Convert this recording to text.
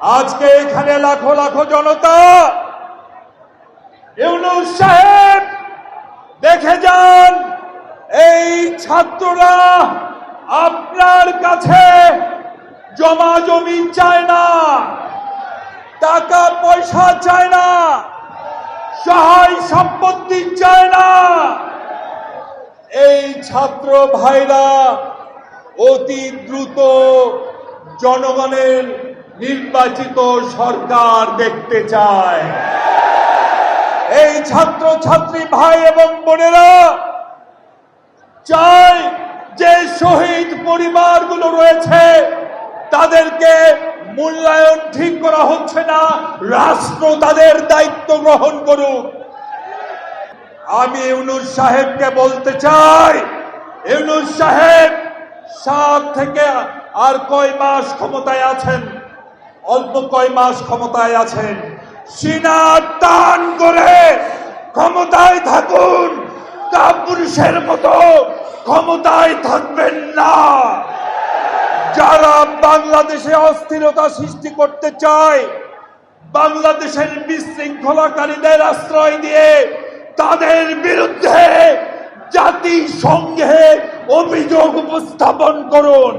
আজকে এখানে লাখো লাখো জনতা, ইউনূস সাহেব দেখে যান, এই ছাত্ররা আপনার কাছে জমা জমি চায় না, টাকা পয়সা চায় না, সহায় সম্পত্তি চায় না। এই ছাত্র ভাইরা অতি দ্রুত জনগণের নির্বাচিত সরকার দেখতে চায়। এই ছাত্র ছাত্রী ভাই এবং বোনেরা চায় যে শহীদ পরিবারগুলো রয়েছে তাদেরকে মূল্যায়ন ঠিক করা হচ্ছে না, রাষ্ট্র তাদের দায়িত্ব গ্রহণ করুক। আমি ইউনূস সাহেবকে বলতে চাই, ইউনূস সাহেব 7 থেকে আর কয় মাস ক্ষমতায় আছেন, অল্প কয় মাস ক্ষমতায় আছেন, সিনা টান করে ক্ষমতায় থাকুন, কাপুরুষের মতো ক্ষমতায় থাকবেন না। যারা বাংলাদেশে অস্থিরতা সৃষ্টি করতে চায়, বাংলাদেশের বিশৃঙ্খলাকারীদের আশ্রয় দিয়ে তাদের বিরুদ্ধে জাতিসংঘে অভিযোগ উপস্থাপন করুন।